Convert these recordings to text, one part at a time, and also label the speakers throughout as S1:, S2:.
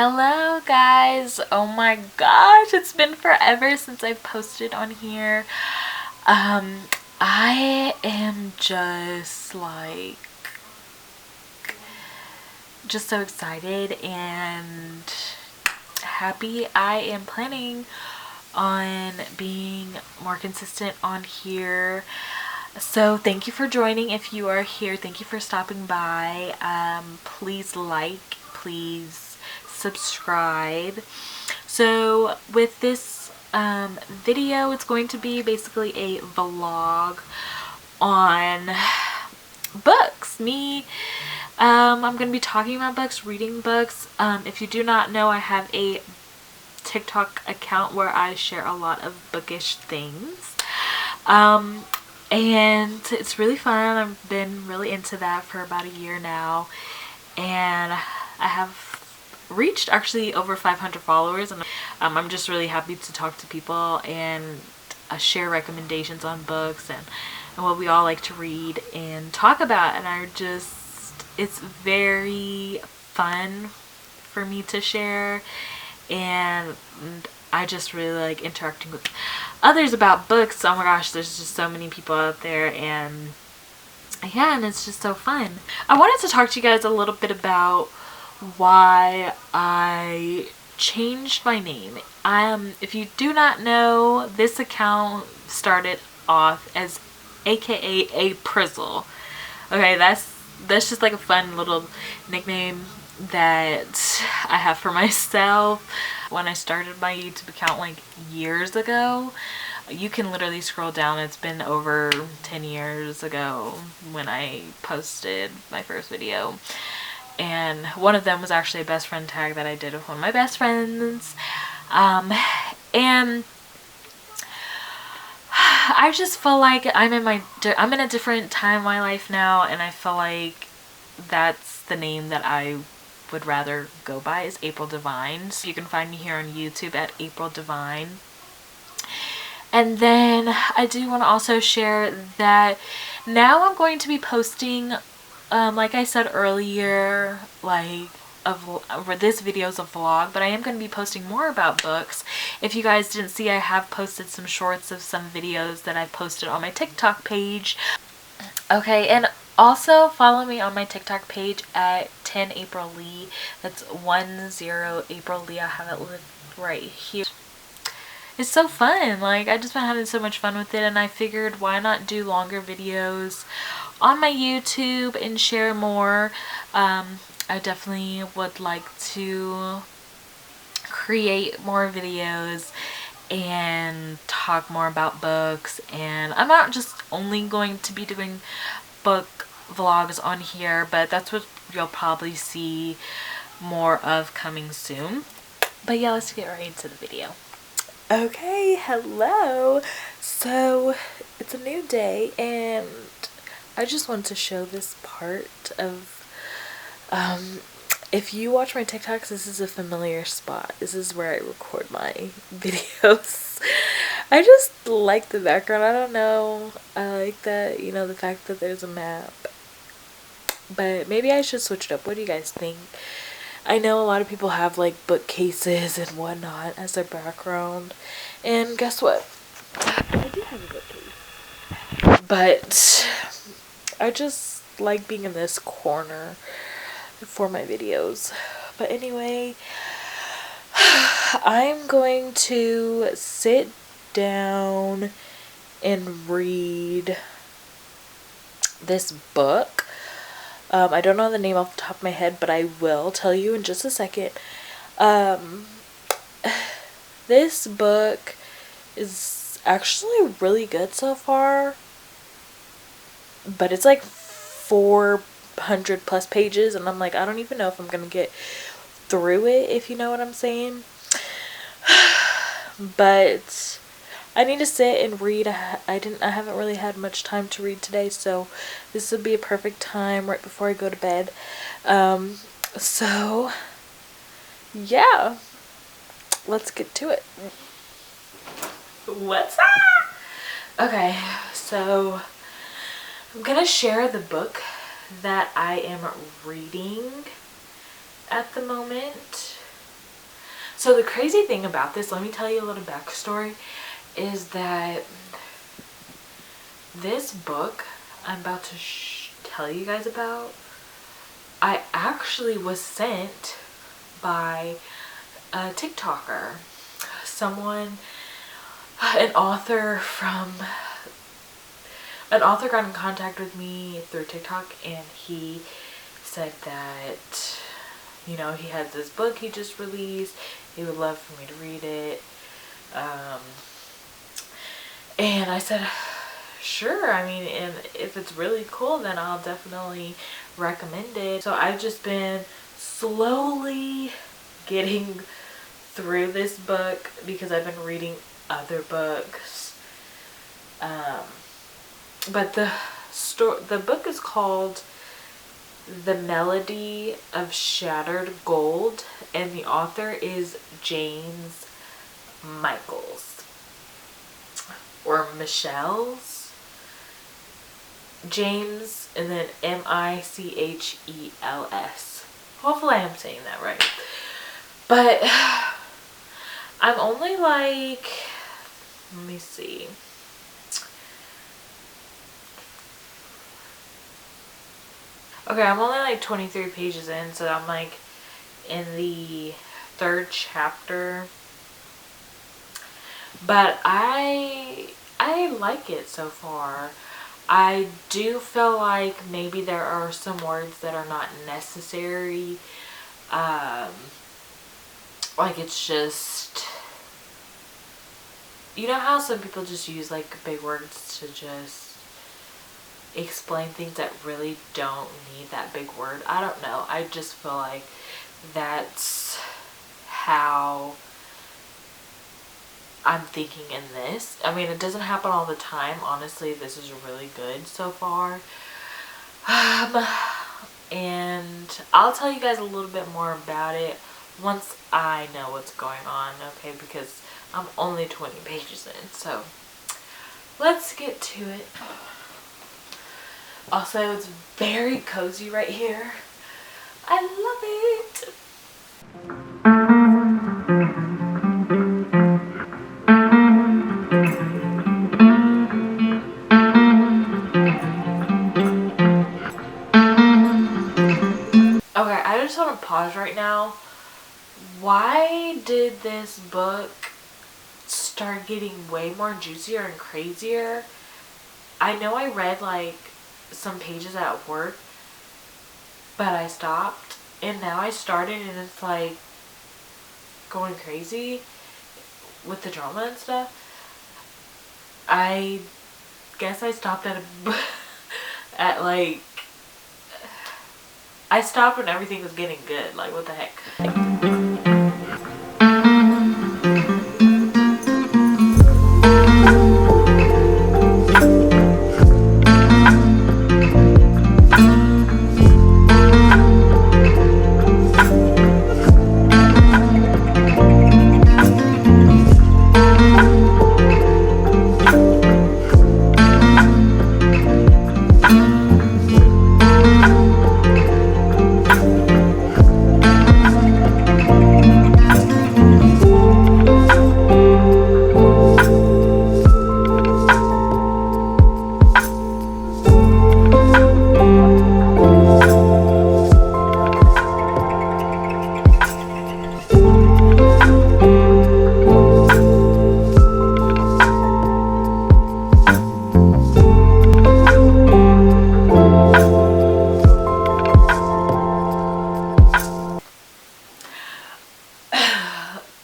S1: Hello guys, oh my gosh, it's been forever since I've posted on here. I am just so excited and happy. I am planning on being more consistent on here. So thank you for joining. If you are here, thank you for stopping by. Please please subscribe. So with this video, it's going to be basically a vlog on books. I'm going to be talking about books, reading books. If you do not know, I have a TikTok account where I share a lot of bookish things. And it's really fun. I've been really into that for about a year now, and I have reached actually over 500 followers, and I'm just really happy to talk to people and share recommendations on books and what we all like to read and talk about. And it's very fun for me to share, and I just really like interacting with others about books. Oh my gosh, there's just so many people out there, and yeah, and it's just so fun. I wanted to talk to you guys a little bit about why I changed my name. If you do not know, this account started off as AKA a Prizzle. Okay, that's just like a fun little nickname that I have for myself. When I started my YouTube account like years ago, you can literally scroll down, it's been over 10 years ago when I posted my first video, and one of them was actually a best friend tag that I did with one of my best friends. And I just feel like I'm in a different time in my life now, and I feel like that's the name that I would rather go by, is April Divine. So you can find me here on YouTube at April Divine. And then I do want to also share that now I'm going to be posting, like I said earlier, this video is a vlog, but I am going to be posting more about books. If you guys didn't see, I have posted some shorts of some videos that I've posted on my TikTok page. Okay, and also follow me on my TikTok page at 10 April Lee. That's 10 April Lee. I have it right here. It's so fun. Like, I just been having so much fun with it, and I figured why not do longer videos on my YouTube and share more. I definitely would like to create more videos and talk more about books, and I'm not just only going to be doing book vlogs on here, but that's what you'll probably see more of coming soon. But yeah, let's get right into the video. Okay, hello. So it's a new day, and I just want to show this part of if you watch my TikToks, this is a familiar spot. This is where I record my videos. I just like the background. I don't know. I like that, you know, the fact that there's a map. But maybe I should switch it up. What do you guys think? I know a lot of people have like bookcases and whatnot as their background. And guess what? I do have a bookcase. But I just like being in this corner for my videos. But anyway, I'm going to sit down and read this book. I don't know the name off the top of my head, but I will tell you in just a second. This book is actually really good so far, but it's like 400 plus pages, and I'm like, I don't even know if I'm gonna get through it, if you know what I'm saying. But I need to sit and read. I haven't really had much time to read today, so this would be a perfect time right before I go to bed. So yeah, let's get to it. What's up? Okay, so I'm gonna share the book that I am reading at the moment. So the crazy thing about this, let me tell you a little backstory, is that this book I'm about to tell you guys about, I actually was sent by a TikToker. Someone, an author got in contact with me through TikTok, and he said that, you know, he had this book he just released. He would love for me to read it. And I said, sure. I mean, and if it's really cool, then I'll definitely recommend it. So I've just been slowly getting through this book because I've been reading other books. But the book is called The Melody of Shattered Gold, and the author is James Michaels, or Michelle's. James, and then Michels. Hopefully I'm saying that right. But I'm only like, let me see. Okay, I'm only like 23 pages in, so I'm like in the 3rd chapter. But I like it so far. I do feel like maybe there are some words that are not necessary. Like it's just, you know how some people just use like big words to just explain things that really don't need that big word? I don't know. I just feel like that's how I'm thinking in this. I mean, it doesn't happen all the time. Honestly, this is really good so far. And I'll tell you guys a little bit more about it once I know what's going on, okay? Because I'm only 20 pages in, so let's get to it. Also, it's very cozy right here. I love it. Okay, I just want to pause right now. Why did this book start getting way more juicier and crazier? I know I read like some pages at work, but I stopped, and now I started, and it's like going crazy with the drama and stuff. I guess I stopped at at like, I stopped when everything was getting good. Like, what the heck?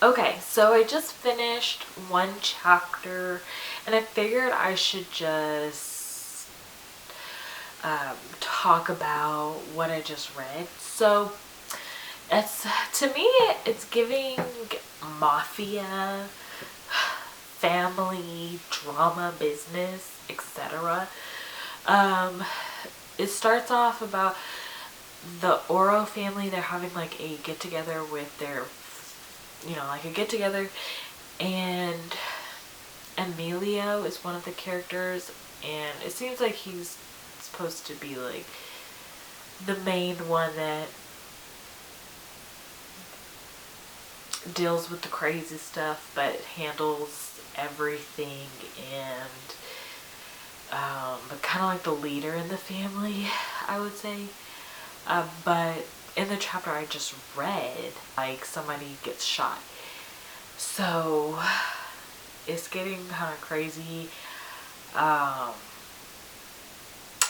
S1: Okay, so I just finished one chapter, and I figured I should just talk about what I just read. So it's, to me, it's giving mafia, family, drama, business, etc. It starts off about the Oro family. They're having like a get together with their, you know, like a get together, and Emilio is one of the characters, and it seems like he's supposed to be like the main one that deals with the crazy stuff, but handles everything, and but kind of like the leader in the family, I would say. But in the chapter I just read, like, somebody gets shot. So it's getting kind of crazy.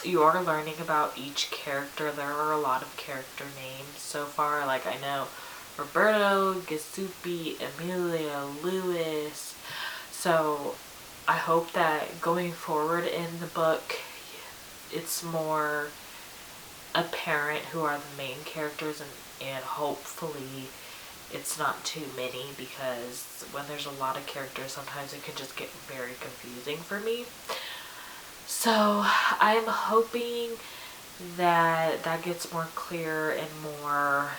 S1: You are learning about each character. There are a lot of character names so far. Like, I know Roberto, Gasupi, Emilia, Lewis. So I hope that going forward in the book, it's more apparent who are the main characters, and hopefully it's not too many, because when there's a lot of characters, sometimes it can just get very confusing for me. So I'm hoping that that gets more clear and more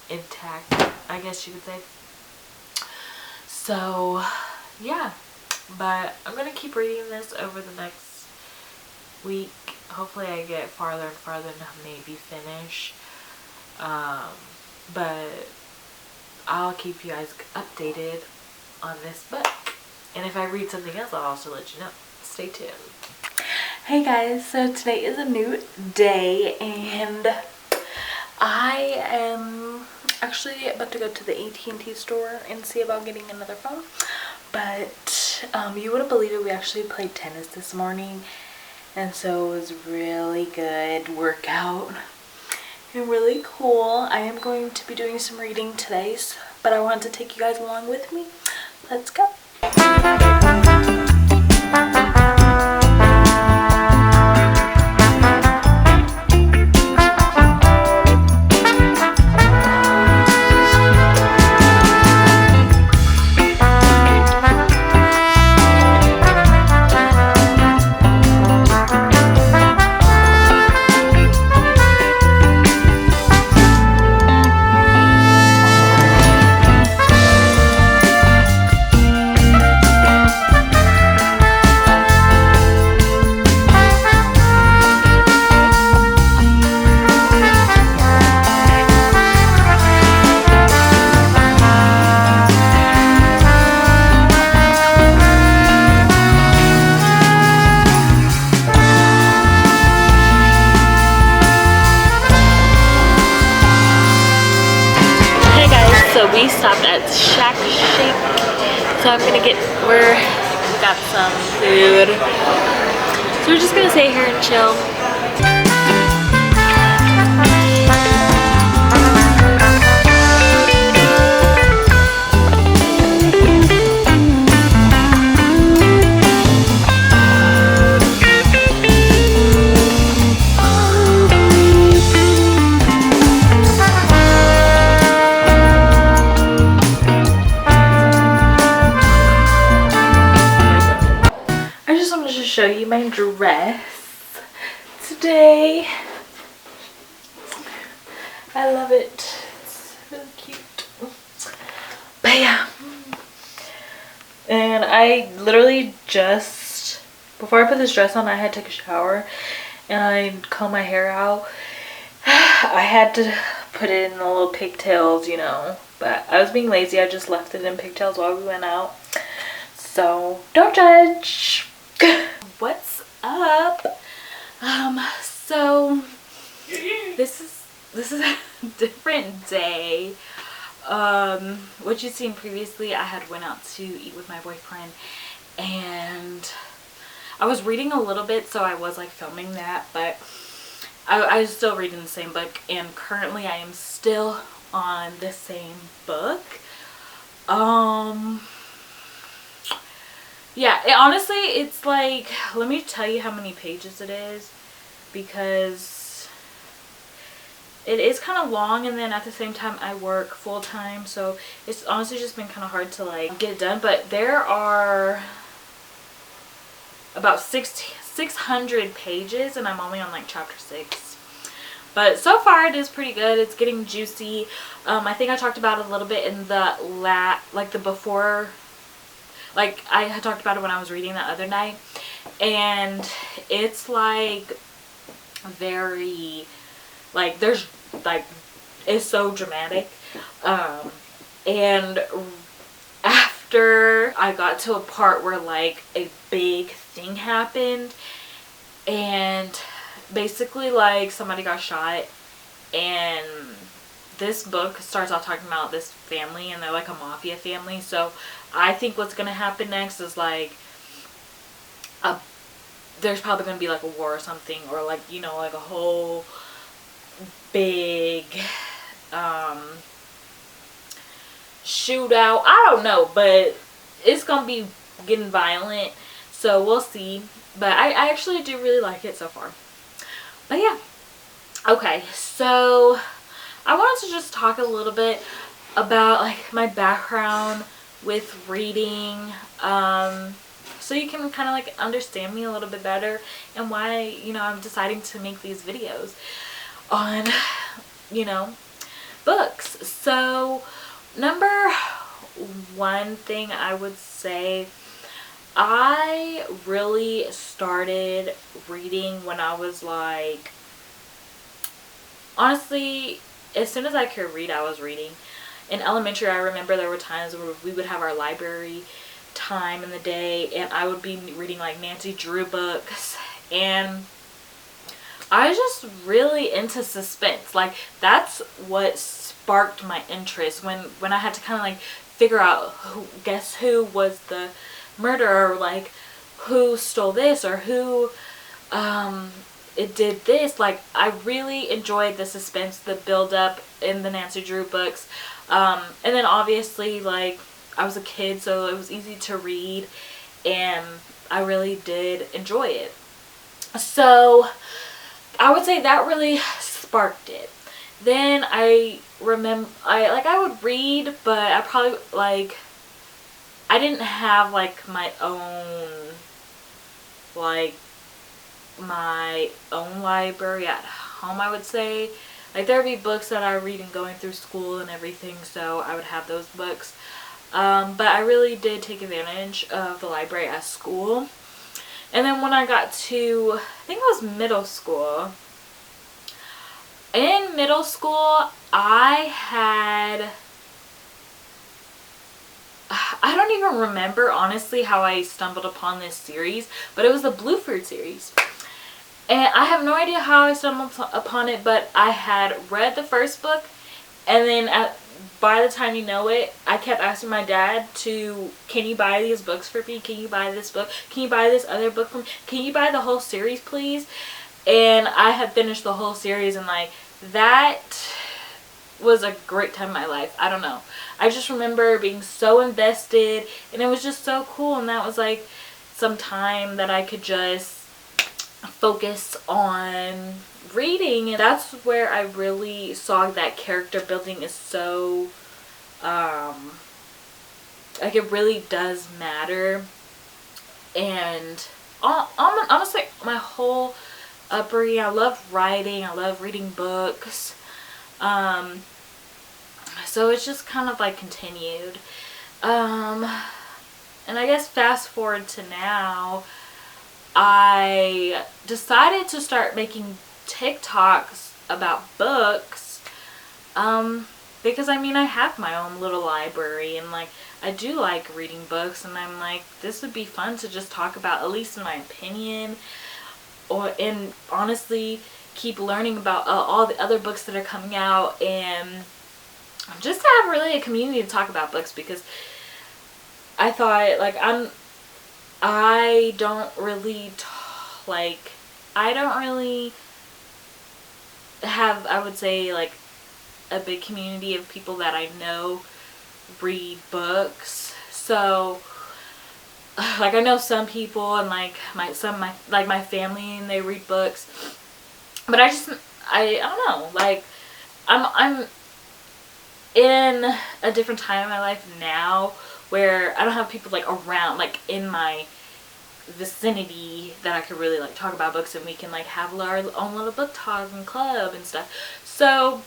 S1: intact, I guess you could say. So yeah, but I'm gonna keep reading this over the next week. Hopefully I get farther and farther and maybe finish. But I'll keep you guys updated on this book. And if I read something else, I'll also let you know. Stay tuned. Hey guys, so today is a new day, and I am actually about to go to the AT&T store and see about getting another phone. But you wouldn't believe it, we actually played tennis this morning, and so it was really good workout and really cool. I am going to be doing some reading today, but I wanted to take you guys along with me. Let's go. So we stopped at Shack Shake, so I'm gonna get, we got some food, so we're just gonna stay here and chill. Show you my dress today. I love it. It's really cute. But yeah. And I literally just, before I put this dress on, I had to take a shower and I combed my hair out. I had to put it in the little pigtails, you know, but I was being lazy. I just left it in pigtails while we went out. So don't judge. What's up? So this is a different day. What you've seen previously, I had went out to eat with my boyfriend, and I was reading a little bit, so I was like filming that, but I was still reading the same book, and currently I am still on the same book. Yeah, honestly, it's like, let me tell you how many pages it is, because it is kind of long, and then at the same time I work full-time, so it's honestly just been kind of hard to like get it done. But there are about 600 pages, and I'm only on like chapter 6. But so far it is pretty good. It's getting juicy. I think I talked about it a little bit in the before. Like, I had talked about it when I was reading that other night, and it's like very, like, there's like, it's so dramatic. And after I got to a part where like a big thing happened, and basically like somebody got shot, and this book starts out talking about this family, and they're like a mafia family. So I think what's gonna happen next is like there's probably gonna be like a war or something, or like, you know, like a whole big shootout. I don't know, but it's gonna be getting violent, so we'll see. But I actually do really like it so far. But yeah, okay, so I wanted to just talk a little bit about like my background with reading, so you can kind of like understand me a little bit better, and why, you know, I'm deciding to make these videos on, you know, books. So number one thing I would say, I really started reading when I was like, honestly, as soon as I could read, I was reading. In elementary, I remember there were times where we would have our library time in the day, and I would be reading like Nancy Drew books, and I was just really into suspense. Like, that's what sparked my interest when I had to kind of like figure out guess who was the murderer, like who stole this, or who it did this. Like, I really enjoyed the suspense, the build up in the Nancy Drew books, and then obviously like I was a kid, so it was easy to read, and I really did enjoy it. So I would say that really sparked it. Then I remember I would read, but I probably like, I didn't have like my own library at home, I would say. Like, there would be books that I read and going through school and everything, so I would have those books. But I really did take advantage of the library at school. And then when I got to, I think it was middle school. In middle school, I don't even remember honestly how I stumbled upon this series, but it was the Blue Fruit series. And I have no idea how I stumbled upon it, but I had read the first book, and then by the time you know it, I kept asking my dad can you buy these books for me? Can you buy this book? Can you buy this other book for me? Can you buy the whole series, please? And I had finished the whole series, and like, that was a great time in my life. I don't know. I just remember being so invested, and it was just so cool, and that was like some time that I could just focus on reading. And that's where I really saw that character building is so like, it really does matter. And honestly, my whole upbringing, I love writing, I love reading books, so it's just kind of like continued. And I guess fast forward to now, I decided to start making TikToks about books, because I mean, I have my own little library, and like, I do like reading books, and I'm like, this would be fun to just talk about, at least in my opinion, and honestly keep learning about all the other books that are coming out, and just to have really a community to talk about books. Because I thought, like, I don't really have, I would say, like, a big community of people that I know read books. So like, I know some people, and like my family, and they read books, but I don't know, like, I'm in a different time in my life now where I don't have people like around, like in my vicinity, that I could really like talk about books, and we can like have our own little book talk and club and stuff. So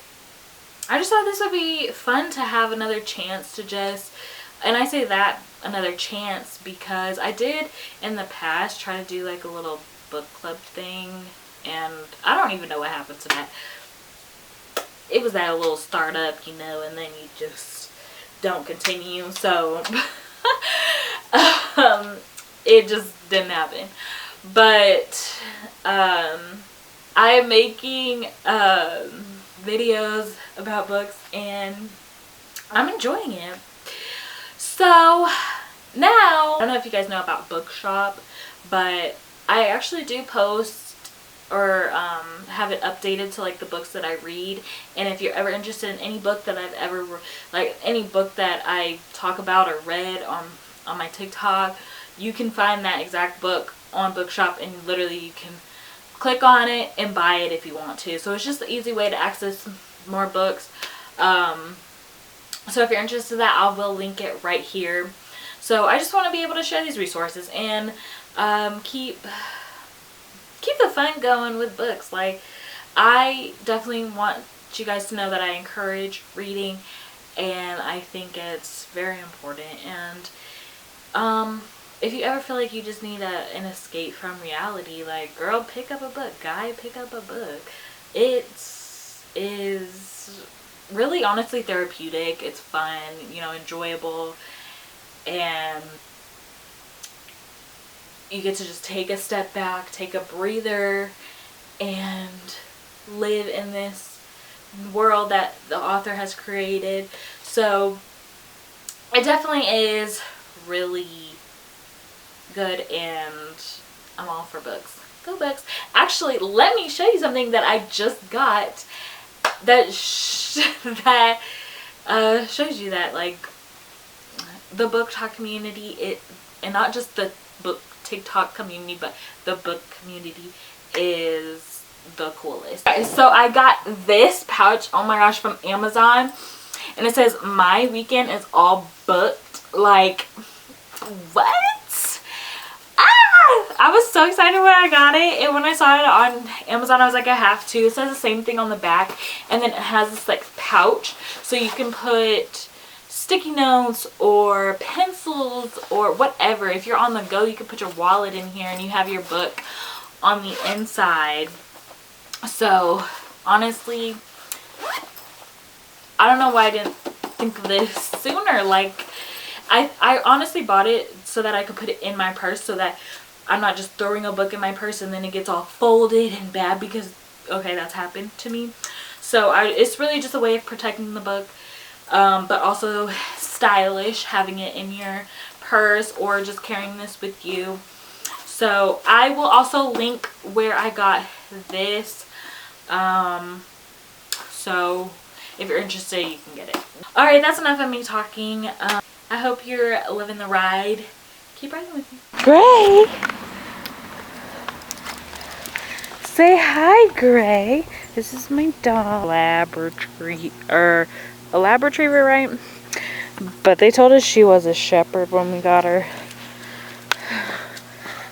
S1: I just thought this would be fun to have another chance to just, and I say that, another chance, because I did in the past try to do like a little book club thing, and I don't even know what happened to that. It was that little startup, you know, and then you just don't continue. So it just didn't happen. But I am making videos about books and I'm enjoying it. So now, I don't know if you guys know about Bookshop, but I actually do post or have it updated to like the books that I read. And if you're ever interested in any book that I've ever, like any book that I talk about or read on my TikTok, you can find that exact book on Bookshop, and literally you can click on it and buy it if you want to. So it's just an easy way to access more books. So if you're interested in that, I will link it right here. So I just want to be able to share these resources and keep the fun going with books. Like, I definitely want you guys to know that I encourage reading, and I think it's very important. And if you ever feel like you just need an escape from reality, like, girl, pick up a book. Guy, pick up a book. It is really honestly therapeutic. It's fun, you know, enjoyable, and you get to just take a step back, take a breather, and live in this world that the author has created. So it definitely is really good, and I'm all for books. Go books. Actually, let me show you something that I just got that that shows you that, like, the book talk community, and not just the book TikTok community, but the book community is the coolest. So I got this pouch, oh my gosh, from Amazon, and it says my weekend is all booked. Like, what? I was so excited when I got it, and when I saw it on Amazon, I was like, I have to. It says the same thing on the back, and then it has this like pouch, so you can put sticky notes or pencils or whatever. If you're on the go, you can put your wallet in here, and you have your book on the inside. So honestly, I don't know why I didn't think of this sooner. Like, I honestly bought it so that I could put it in my purse, so that I'm not just throwing a book in my purse and then it gets all folded and bad, because, okay, that's happened to me. So it's really just a way of protecting the book, but also stylish, having it in your purse or just carrying this with you. So I will also link where I got this. So if you're interested, you can get it. Alright, that's enough of me talking. I hope you're living the ride. Keep riding with me. Gray! Say hi, Gray. This is my dog. A lab retriever, right? But they told us she was a shepherd when we got her.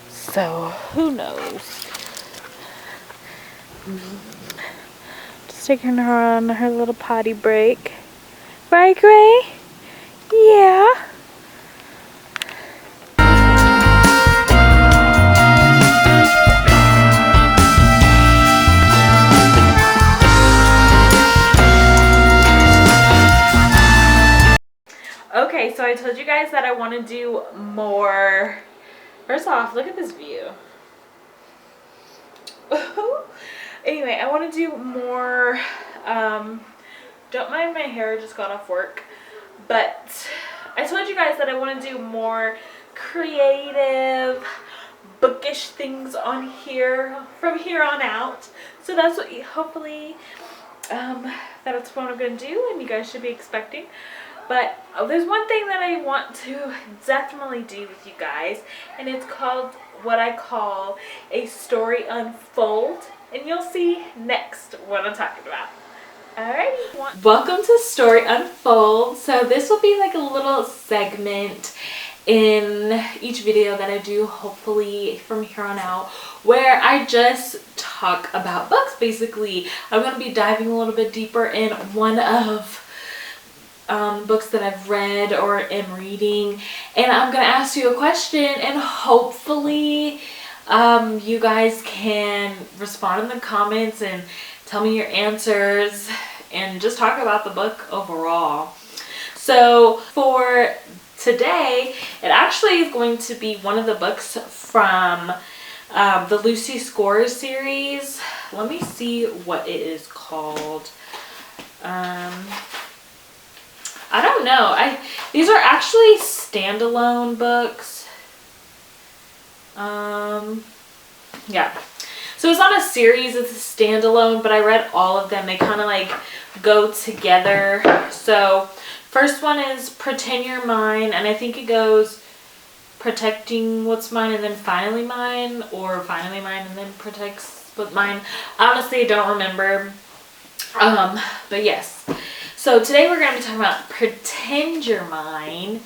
S1: So, who knows? Just taking her on her little potty break. Right, Gray? Yeah. Okay, so I told you guys that I want to do more. First off, look at this view. Anyway, I want to do more. Don't mind my hair, just got off work. But I told you guys that I want to do more creative, bookish things on here from here on out. So that's what hopefully that's what I'm going to do, and you guys should be expecting. But there's one thing that I want to definitely do with you guys, and it's called what I call a story unfold, and you'll see next what I'm talking about. Alright, welcome to Story Unfold. So this will be like a little segment in each video that I do, hopefully from here on out, where I just talk about books. Basically, I'm going to be diving a little bit deeper in one of books that I've read or am reading, and I'm going to ask you a question, and hopefully you guys can respond in the comments and tell me your answers and just talk about the book overall. So for today, it actually is going to be one of the books from the Lucy Scores series. Let me see what it is called. I don't know. These are actually standalone books. Yeah. So it's not a series, it's a standalone, but I read all of them. They kind of like go together. So first one is Pretend You're Mine, and I think it goes Protecting What's Mine and then Finally Mine, or Finally Mine and then Protects What's Mine. Honestly, I don't remember. But yes. So today we're going to be talking about Pretend You're Mine.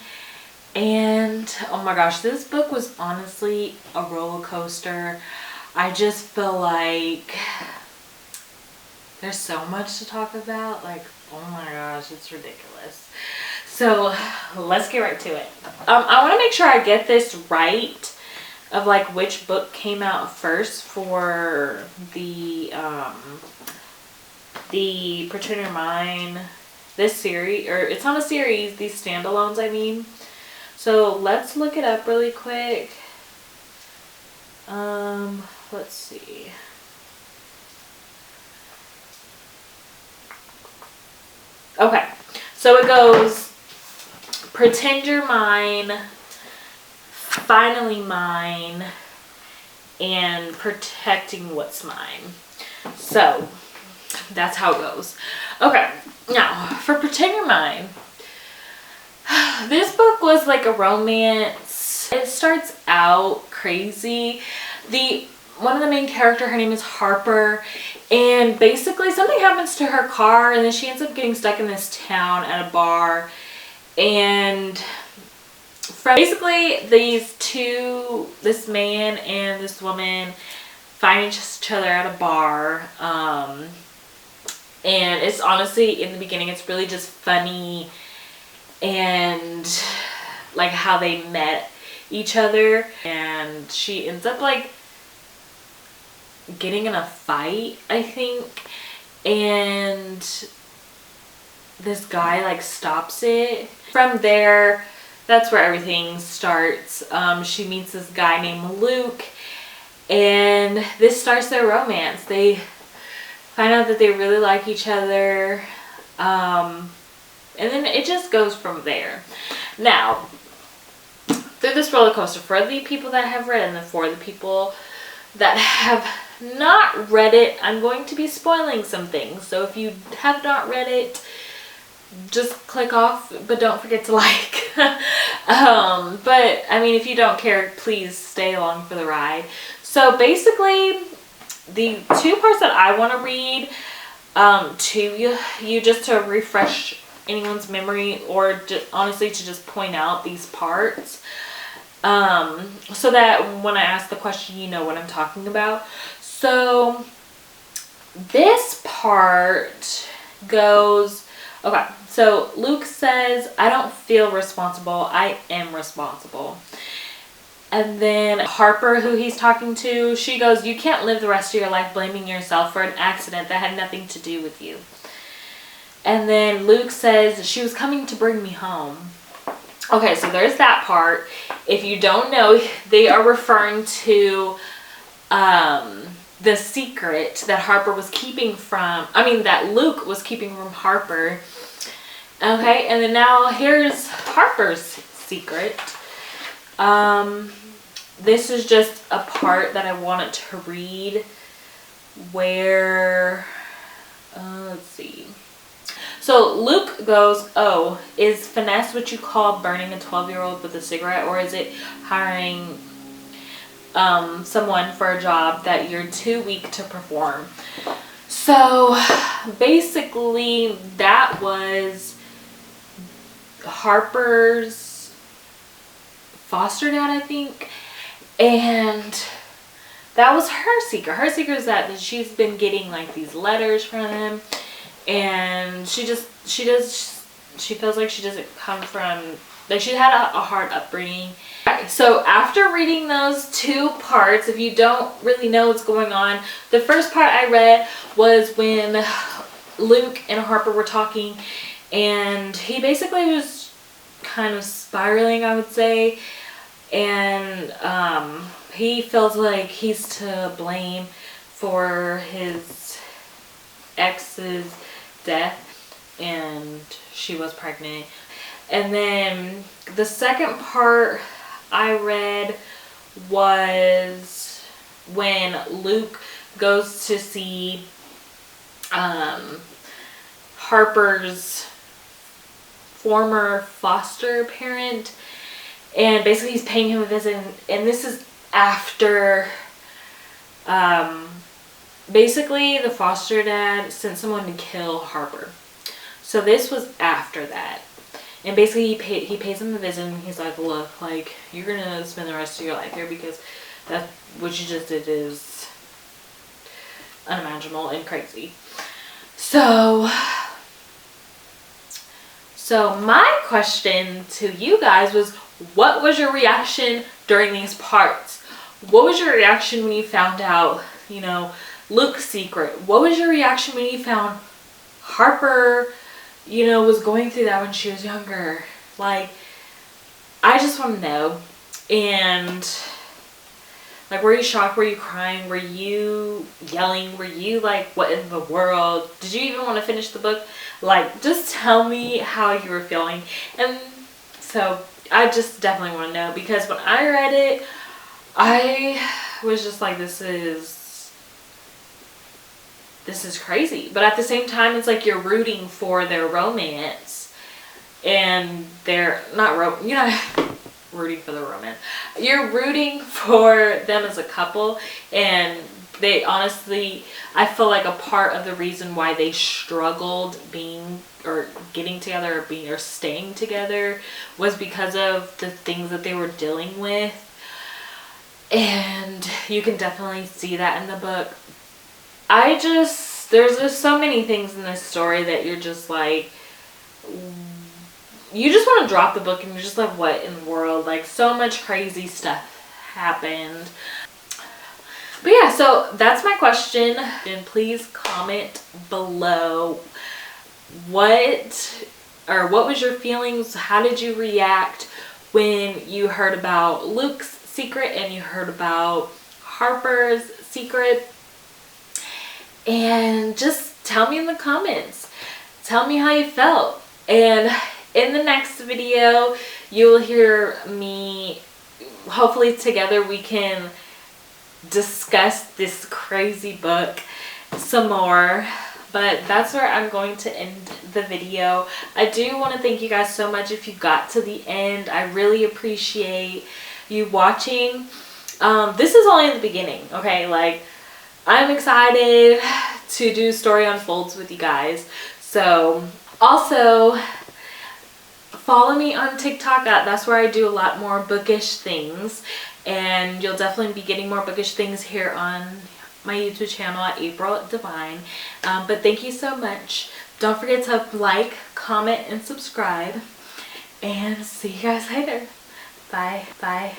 S1: And oh my gosh, this book was honestly a roller coaster. I just feel like there's so much to talk about. Like, oh my gosh, it's ridiculous. So let's get right to it. I want to make sure I get this right of like which book came out first for the Pretend You're Mine, this series, or it's not a series, these standalones I mean. So let's look it up really quick. Let's see. Okay, so it goes Pretend You're Mine, Finally Mine, and Protecting What's Mine. So that's how it goes. Okay, now for Pretend You're Mine, this book was like a romance. It starts out crazy. One of the main character, her name is Harper, and basically something happens to her car, and then she ends up getting stuck in this town at a bar. And basically this man and this woman find each other at a bar. And it's honestly, in the beginning, it's really just funny and like how they met each other. And she ends up like getting in a fight, I think, and this guy like stops it. From there, that's where everything starts. She meets this guy named Luke, and this starts their romance. They find out that they really like each other, and then it just goes from there. Now, through this roller coaster, for the people that have read it and for the people that have not read it, I'm going to be spoiling some things. So if you have not read it, just click off, but don't forget to like. But I mean, if you don't care, please stay along for the ride. So basically, the two parts that I want to read to you just to refresh anyone's memory, or honestly to just point out these parts, so that when I ask the question, you know what I'm talking about. So this part goes, okay, so Luke says, I don't feel responsible, I am responsible. And then Harper, who he's talking to, she goes, you can't live the rest of your life blaming yourself for an accident that had nothing to do with you. And then Luke says, she was coming to bring me home. Okay, so there's that part. If you don't know, they are referring to the secret that Harper was keeping from, that Luke was keeping from Harper. Okay, and then now here's Harper's secret. This is just a part that I wanted to read where, let's see. So Luke goes, oh, is finesse what you call burning a 12-year-old with a cigarette, or is it hiring someone for a job that you're too weak to perform? So basically that was Harper's foster dad, I think, and that was her secret. Her secret is that she's been getting like these letters from him, and she feels like she doesn't come from, like, she had a hard upbringing. So after reading those two parts, if you don't really know what's going on, the first part I read was when Luke and Harper were talking, And he basically was kind of spiraling, I would say. And he feels like he's to blame for his ex's death, and she was pregnant. And then the second part I read was when Luke goes to see Harper's former foster parent, and basically he's paying him a visit, and this is after basically the foster dad sent someone to kill Harper. So this was after that. And basically he pays him a visit, and he's like, look, like, you're gonna spend the rest of your life here because that what you just did is unimaginable and crazy. So my question to you guys was, what was your reaction during these parts? What was your reaction when you found out, you know, Luke's secret? What was your reaction when you found Harper, you know, was going through that when she was younger? Like, I just want to know. And like, were you shocked? Were you crying? Were you yelling? Were you like, what in the world? Did you even want to finish the book? Like, just tell me how you were feeling. And so I just definitely want to know, because when I read it, I was just like, this is crazy. But at the same time, it's like you're rooting for their romance, and they're not you're not rooting for the romance. You're rooting for them as a couple, and they honestly, I feel like a part of the reason why they struggled being or getting together or staying together was because of the things that they were dealing with. And you can definitely see that in the book. There's just so many things in this story that you're just like, you just want to drop the book, and you're just like, what in the world? Like, so much crazy stuff happened. But yeah, so that's my question. And please comment below what was your feelings? How did you react when you heard about Luke's secret and you heard about Harper's secret? And just tell me in the comments. Tell me how you felt. And in the next video, you will hear me, hopefully together we can discuss this crazy book some more. But that's where I'm going to end the video. I do want to thank you guys so much if you got to the end. I really appreciate you watching. This is only the beginning, okay? Like, I'm excited to do Story Unfolds with you guys. So also follow me on TikTok. That's where I do a lot more bookish things, and you'll definitely be getting more bookish things here on my YouTube channel at April Divine. But thank you so much. Don't forget to like, comment, and subscribe, and see you guys later. Bye.